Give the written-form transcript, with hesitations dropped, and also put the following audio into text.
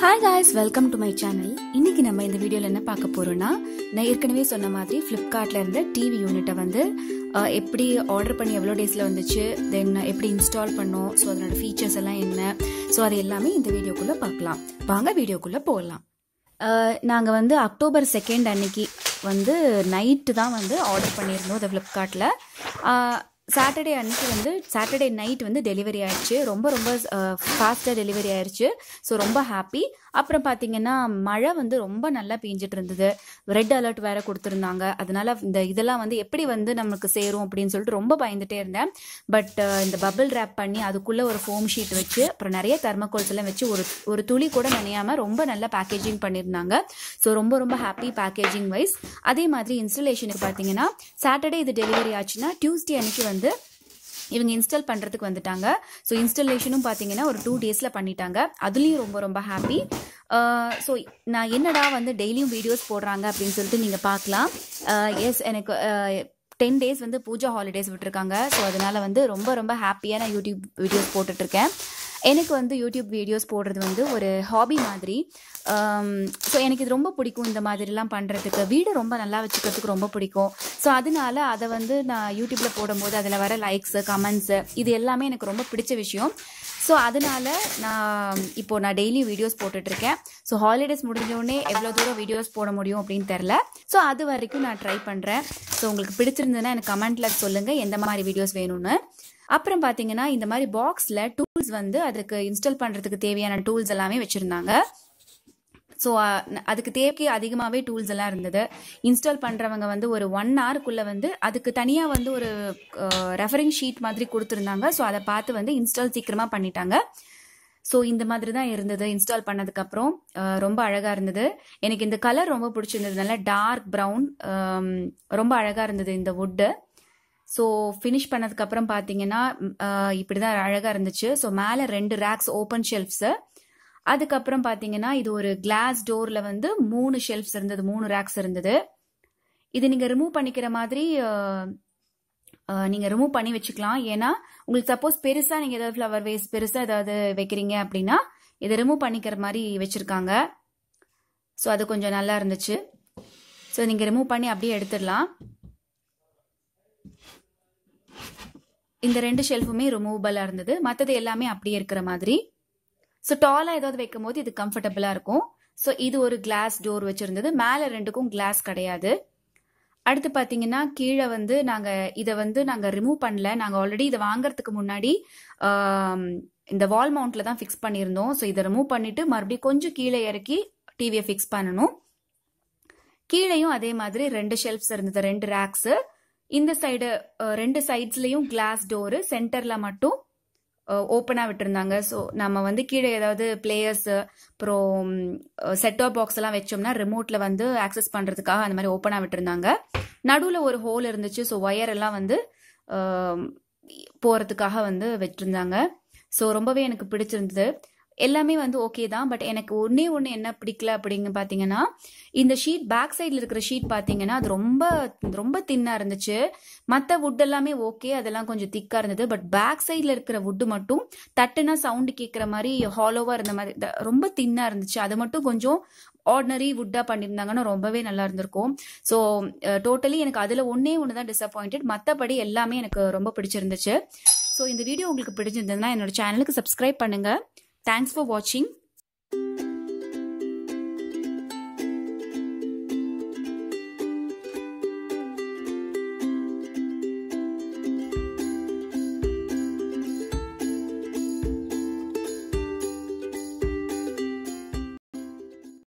Hi guys, welcome to my channel. இன்னைக்கு நம்ம இந்த வீடியோல என்ன பார்க்க போறோம்னா, நான் ஏற்கனவே சொன்ன மாதிரி Flipkartல இருந்த டிவி யூனிட்டை வந்து எப்படி ஆர்டர் பண்ணி எவ்வளவு டேஸ்ல வந்துச்சு, தென் எப்படி இன்ஸ்டால் பண்ணோம், சோ அதோட ஃபீச்சர்ஸ் எல்லாம் என்ன, சோ அது எல்லாமே இந்த வீடியோக்குள்ள பார்க்கலாம். வாங்க வீடியோக்குள்ள போகலாம். நாங்க வந்து அக்டோபர் 2 அன்னைக்கு வந்து நைட்டு தான் வந்து ஆர்டர் பண்ணியிருந்தோம் இந்த Flipkartல. சாட்டர்டே அன்னைக்கு வந்து சாட்டர்டே நைட் வந்து டெலிவரி ஆயிடுச்சு. ரொம்ப ஃபாஸ்ட்டாக டெலிவரி ஆயிடுச்சு. ஸோ ரொம்ப ஹாப்பி. அப்புறம் பார்த்தீங்கன்னா மழை வந்து ரொம்ப நல்லா பெஞ்சிட்டு இருந்தது. ரெட் அலர்ட் வேற கொடுத்துருந்தாங்க. அதனால இதெல்லாம் வந்து எப்படி வந்து நமக்கு சேரும் அப்படின்னு சொல்லிட்டு ரொம்ப பயந்துட்டே இருந்தேன். பட் இந்த பபிள் ரேப் பண்ணி அதுக்குள்ள ஒரு ஃபோம் ஷீட் வச்சு அப்புறம் நிறைய தெர்மோகோல்ஸ் எல்லாம் வச்சு ஒரு துளி கூட நனையாம ரொம்ப நல்ல பேக்கேஜிங் பண்ணியிருந்தாங்க. ஸோ ரொம்ப ஹாப்பி பேக்கேஜிங் வைஸ். அதே மாதிரி இன்ஸ்டலேஷனுக்கு பார்த்தீங்கன்னா சாட்டர்டே இது டெலிவரி ஆச்சுன்னா டியூஸ்டே அன்னைக்கு வந்து இவங்க இன்ஸ்டால் பண்றதுக்கு வந்துட்டாங்க. ஸோ இன்ஸ்டாலேஷனும் பார்த்தீங்கன்னா ஒரு 2 டேஸ்ல பண்ணிட்டாங்க. அதுலயும் ரொம்ப ஹாப்பி. ஸோ நான் என்னடா வந்து டெய்லியும் வீடியோஸ் போடுறாங்க அப்படின்னு சொல்லிட்டு நீங்க பார்க்கலாம். எஸ், எனக்கு 10 டேஸ் வந்து பூஜா ஹாலிடேஸ் விட்டுருக்காங்க. ஸோ அதனால வந்து ரொம்ப ஹாப்பியாக நான் யூடியூப் வீடியோஸ் போட்டுட்டு இருக்கேன். எனக்கு வந்து யூடியூப் வீடியோஸ் போடுறது வந்து ஒரு ஹாபி மாதிரி. ஸோ எனக்கு இது ரொம்ப பிடிக்கும். இந்த மாதிரிலாம் பண்ணுறதுக்கு வீடு ரொம்ப நல்லா வச்சுக்கிறதுக்கு ரொம்ப பிடிக்கும். ஸோ அதனால அதை வந்து நான் யூடியூப்ல போடும்போது அதில் வர லைக்ஸு கமெண்ட்ஸு இது எல்லாமே எனக்கு ரொம்ப பிடிச்ச விஷயம். ஸோ அதனால நான் டெய்லி வீடியோஸ் போட்டுட்ருக்கேன். ஸோ ஹாலிடேஸ் முடிஞ்சோடனே எவ்வளோ தூரம் வீடியோஸ் போட முடியும் அப்படின்னு தெரில. ஸோ அது வரைக்கும் நான் ட்ரை பண்ணுறேன். ஸோ உங்களுக்கு பிடிச்சிருந்ததுன்னா எனக்கு கமெண்ட்ல சொல்லுங்கள் எந்த மாதிரி வீடியோஸ் வேணும்னு. அப்புறம் பார்த்தீங்கன்னா இந்த மாதிரி பாக்ஸில் டூல்ஸ் வந்து அதுக்கு இன்ஸ்டால் பண்ணுறதுக்கு தேவையான டூல்ஸ் எல்லாமே வச்சுருந்தாங்க. ஸோ அதுக்கு தேவைக்கு அதிகமாகவே டூல்ஸ் எல்லாம் இருந்தது. இன்ஸ்டால் பண்ணுறவங்க வந்து ஒரு 1 ஹவருக்குள்ளே வந்து அதுக்கு தனியாக வந்து ஒரு ரெஃபரிங் ஷீட் மாதிரி கொடுத்துருந்தாங்க. ஸோ அதை பார்த்து வந்து இன்ஸ்டால் சீக்கிரமாக பண்ணிட்டாங்க. ஸோ இந்த மாதிரி தான் இருந்தது இன்ஸ்டால் பண்ணதுக்கப்புறம். ரொம்ப அழகாக இருந்தது. எனக்கு இந்த கலர் ரொம்ப பிடிச்சிருந்தது. நல்லா டார்க் ப்ரௌன், ரொம்ப அழகாக இருந்தது இந்த வுட்டு. ஸோ ஃபினிஷ் பண்ணதுக்கப்புறம் பார்த்தீங்கன்னா இப்படி தான் அழகாக இருந்துச்சு. ஸோ மேலே 2 ரேக்ஸ் ஓப்பன் ஷெல்ஃப்ஸு. அதுக்கப்புறம் பார்த்தீங்கன்னா இது ஒரு கிளாஸ் டோரில் வந்து 3 ஷெல்ஃப்ஸ் இருந்தது, 3 ரேக்ஸ் இருந்தது. இது நீங்கள் ரிமூவ் பண்ணிக்கிற மாதிரி நீங்கள் ரிமூவ் பண்ணி வச்சுக்கலாம். ஏன்னா உங்களுக்கு சப்போஸ் பெருசாக நீங்கள் ஏதாவது ஃப்ளவர் வேஸ் பெருசாக ஏதாவது வைக்கிறீங்க அப்படின்னா இதை ரிமூவ் பண்ணிக்கிற மாதிரி வச்சுருக்காங்க. ஸோ அது கொஞ்சம் நல்லா இருந்துச்சு. ஸோ நீங்கள் ரிமூவ் பண்ணி அப்படியே எடுத்துடலாம். இந்த 2 ஷெல்ஃபுமே ரிமூவபிளா இருந்தது. மற்றது எல்லாமே அப்படியே இருக்கிற மாதிரி. ஸோ டாலா ஏதாவது வைக்கும் போது இது கம்ஃபர்டபுளா இருக்கும். ஸோ இது ஒரு கிளாஸ் டோர் வச்சிருந்தது. மேலே 2க்கும் கிளாஸ் கிடையாது. அடுத்து பார்த்தீங்கன்னா கீழே வந்து நாங்கள் ரிமூவ் பண்ணல. நாங்கள் ஆல்ரெடி இதை வாங்குறதுக்கு முன்னாடி இந்த வால் மவுண்ட்ல தான் ஃபிக்ஸ் பண்ணியிருந்தோம். ஸோ இதை ரிமூவ் பண்ணிட்டு மறுபடியும் கொஞ்சம் கீழே இறக்கி டிவியை ஃபிக்ஸ் பண்ணணும். கீழேயும் அதே மாதிரி 2 ஷெல்ஃப்ஸ் இருந்தது, 2 ரேக்ஸ். இந்த சைடு 2 சைட்ஸ்லயும் கிளாஸ் டோரு, சென்டர்ல மட்டும் ஓப்பனா விட்டுருந்தாங்க. ஸோ நம்ம வந்து கீழே ஏதாவது பிளேயர்ஸ் அப்புறம் செட்டாப் பாக்ஸ் எல்லாம் வச்சோம்னா ரிமோட்ல வந்து ஆக்சஸ் பண்றதுக்காக அந்த மாதிரி ஓப்பனா விட்டுருந்தாங்க. நடுவில் ஒரு ஹோல் இருந்துச்சு. ஸோ ஒயர் எல்லாம் வந்து போறதுக்காக வந்து வச்சிருந்தாங்க. ஸோ ரொம்பவே எனக்கு பிடிச்சிருந்தது. எல்லாமே வந்து ஓகே தான். பட் எனக்கு ஒன்னே என்ன பிடிக்கல அப்படிங்க பாத்தீங்கன்னா இந்த ஷீட் பேக் சைட்ல இருக்கிற ஷீட் பாத்தீங்கன்னா அது ரொம்ப தின்னா இருந்துச்சு. மற்ற வுட் எல்லாமே ஓகே, அதெல்லாம் கொஞ்சம் திக்கா இருந்தது. பட் பேக் சைட்ல இருக்கிற வுட் மட்டும் தட்டுனா சவுண்ட் கேட்கிற மாதிரி ஹாலோவா இருந்த மாதிரி ரொம்ப தின்னா இருந்துச்சு. அது மட்டும் கொஞ்சம் ஆர்டினரி வுட்டா பண்ணியிருந்தாங்கன்னா ரொம்பவே நல்லா இருந்திருக்கும். ஸோ டோட்டலி எனக்கு அதுல ஒன்னே தான் டிசப்பாயிண்டட். மற்றபடி எல்லாமே எனக்கு ரொம்ப பிடிச்சிருந்துச்சு. ஸோ இந்த வீடியோ உங்களுக்கு பிடிச்சிருந்ததுன்னா என்னோட சேனலுக்கு சப்ஸ்கிரைப் பண்ணுங்க. Thanks for watching.